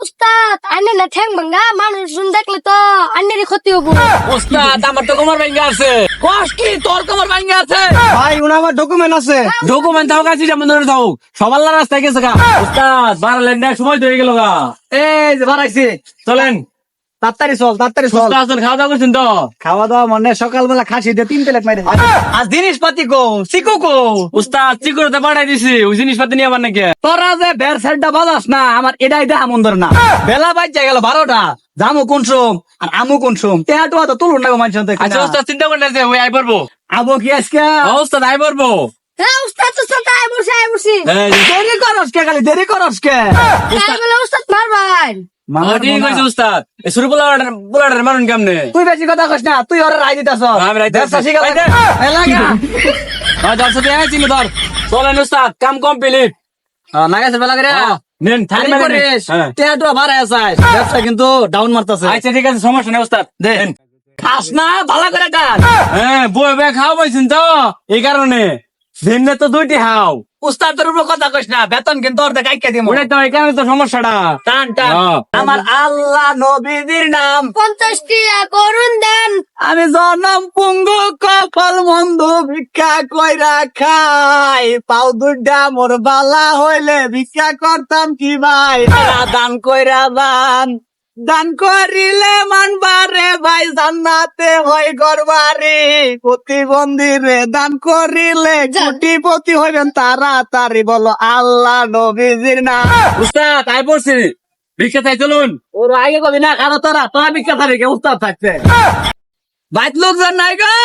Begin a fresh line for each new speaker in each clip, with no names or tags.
উস্তাদ আনে না ঠ্যাং ভাঙ্গা মানুষ দেখলে তো আন্নেরই ক্ষতি হবো।
উস্তাদ আমার তো কোমর ভাঙ্গা আছে। কস কি তোর কোমর ভাঙ্গা আছে?
ভাই উনি আমার ডকুমেন্ট আছে।
ডকুমেন্ট থাও কাছে যেমন ধরে থাও সবার রাস্তায় গেছে গা। উস্তাদ বাড়ালেন না সময় তো হয়ে গেল গা।
এই যে বাড়াইছি,
চলেন
তাড়াতাড়ি চল তাড়াতাড়ি চল।
উস্তাদ খাওয়া দাওয়া করছেন তো?
খাওয়া দাওয়া মানে সকালবেলা খাসি দিয়ে 3 প্লেট মাইরে। আর জিনিসপাতি কো শিখো কো।
উস্তাদ চিকুরতে পাঠাই দিছি ওই জিনিসপাতি নিয়ে আবার নাকি?
তোরা যে বের সাইডটা বাজাস না আমার এটাই দেখা মন ধরে না। বেলা বাজে গেল 12টা, জামু কোন সোম আর আমু কোন সোম তেহাটুয়া তো তুলুন না মানুষ।
আচ্ছা উস্তাদ চিন্তা করেন না যে ওই আই পারবো।
আবো কি আজকে
উস্তাদ আই পারবো।
হ্যাঁ উস্তাদ উস্তাদ আয় বসে
এই যে,
দেরি করস কে, খালি দেরি করস কে?
বলে উস্তাদ মারবান।
ঠিক হয়েছে উস্তাদ। এই শুরু বুলাডার মানুন কেমনে?
তুই বেশি কথা কস না, তুই ওরা রাই দিতাছ।
আমি রাই দিতাছি।
এলাকা
ধর সাথে আছি ধর। চলেন উস্তাদ কাম কমপ্লিট।
নাগাছে বেলা করে
নেন থালি
থালি করিস তেহাটুয়া বাড়ায় আসাই, ব্যবসা কিন্তু ডাউন মারতাছে।
আচ্ছা ঠিক আছে সমস্যা নেই উস্তাদ।
দেন খাস না ভালো করে খাস।
হ্যাঁ বই বে খাওয়া পাইছেন তো এই কারণে দিনে তো দুইটি হাও।
উস্তাদের উপর কথা কইস না, বেতন কিন্তু অর্ধেক কাইকা দিমু।
ওটাই তো এই কারণে তো সমস্যাটা।
টান টান
হ্যাঁ।
আমার আল্লাহ নবীজির নাম
50 টিয়া করুন দেন।
আমি জনম পুঙ্গু কপাল মন্দ ভিক্ষা কইরা খাই, পাও দুইটা মোর বালা হইলে ভিক্ষা করতাম কি ভাই। দান কইরা দান করিলে মানবারে ভাই জান্নাতে হয় গরবারি। প্রতিবন্ধী রে দান করিলে কোটিপতি হইবেন তাড়াতাড়ি, বলো আল্লাহ নবীজির নাম।
উস্তাদ আই পড়ছি রিক্সা চাই চলুন।
ওর আগে কবি না কারো তোরা ভিক্ষা থাকি উস্তাদ থাকছে বাইত লোকজন নাই গো।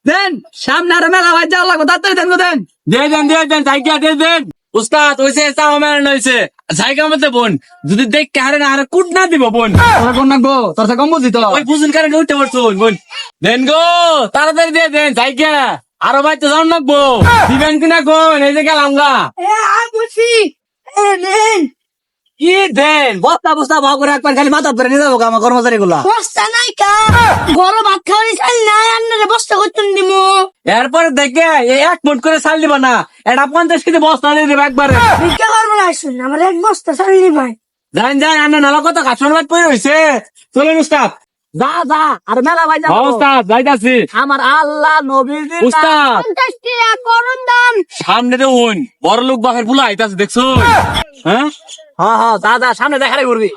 দেন সামনে আরো মেলা ভাই যাওয়া লাগবে, তাড়াতাড়ি দেন গো দেন।
দিয়ে দেন জায়গা দিয়ে দেন। উস্তাদ হইছে চাও মেলানো হইছে জায়গা মধ্যে বোন যদি দেখ হারে না হারে কুট না দিব বোন।
তোরা কোন নাকবো, তোর সে কম বুঝি তো।
ওই বুঝুন কারণে উঠতে পারছুন বোন। দেন গো তাড়াতাড়ি দিয়ে দেন জায়গা। আরো বাইতে যাও নাকবো দিবেন কিনা কোন এই যে গেলাম গা।
বুঝি নেন
কি দেন বস্তা বস্তা ভাগ করে একবার খালি মাথা ধরে নিয়ে যাবো গো আমার কর্মচারী গুলা।
বস্তা নাই কা গরম ভাত খাওয়ানি চাল নাই আন্নারে বস্তা করতেন দিমু।
এরপরে দেখে এই 1 ফুট করে চাল দিব না, এটা 50 কেজি বস্তা দিয়ে দেবে একবারে।
ভিক্ষা করবো না শুন আমার এক বস্তা চালনি ভাই।
যান আন্না নালা কত কাছন বাদ পড়ে হইছে। চলেন উস্তাদ।
যা আর মেলা ভাই যাবো।
উস্তাদ যাইতাছি।
আমার আল্লাহ নবীজির নাম।
উস্তাদ
50 টিয়া করুন দেন।
সামনে দেখুন বড় লোক বাপের বুলা আইতাছে দেখছো? হ্যাঁ
হ্যাঁ যা সামনে দেখাই করবি।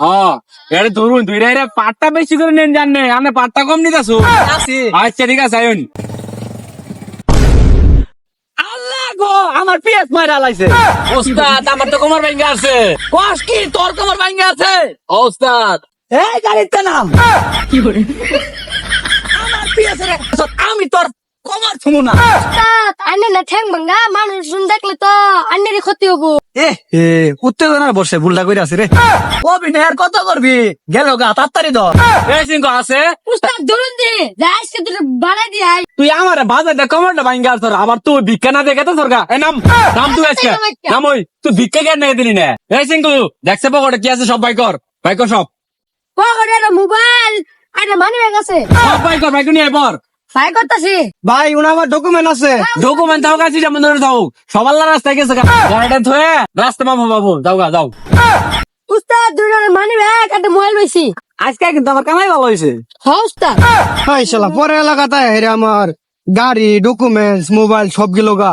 এটা ধরুন দুই রে পাটটা বেশি করে নেন জানে আমি পাটটা কম নিতেছো।
আছি।
আচ্ছা ঠিক আছে আইন।
আল্লাহ গো আমার পিএস মাইরা লাইছে।
উস্তাদ আমার তো কোমর ভাঙ্গা আছে।
কস কি তোর কোমর ভাঙ্গা আছে?
উস্তাদ
এই গাড়িতে নাম কি করে আমার পিএস এর আমি তোর কোমর ছুমু না।
উস্তাদ আনে না ঠ্যাং ভাঙ্গা মানুষ দেখলে তো আন্নেরই ক্ষতি হবো।
উত্তেজনার বসে ভুলটা করে আছে রে। অভিনয় আর কত করবি, গেল গা তাড়াতাড়ি ধর।
এই সিংহ আছে।
উস্তাদ ধরুন দি যা আজকে তুই বাড়াই দি আই।
তুই আমার বাজারে কোমরটা ভাঙ্গা আছে আবার তুই ভিক্ষা না দেখে তো সরকা এ নাম নাম তুই আজকে নাম ওই তুই ভিক্ষা কেন নিয়ে দিলি না? এই সিংহ দেখছে পকেটে কি আছে সব বাই কর সব
পকেটে মোবাইল আর মানি ব্যাগ আছে
সব বাই কর নিয়ে পর।
ভাই করতাছি
ভাই উনি আমার ডকুমেন্ট আছে।
ডকুমেন্ট থাও কাছে যেমন ধরে থাও সবার রাস্তায় গেছে গাড়িটা ধুয়ে রাস্তা মামা বাবু যাও।
উস্তাদ দুইটার মানি ব্যাগ আর মোবাইল পাইছি।
আজকে কিন্তু আমার কামাই ভালো হয়েছে।
হ্যাঁ উস্তাদ
পরে এলাকাতে হেরে আমার গাড়ি ডকুমেন্টস মোবাইল সব গেল গা।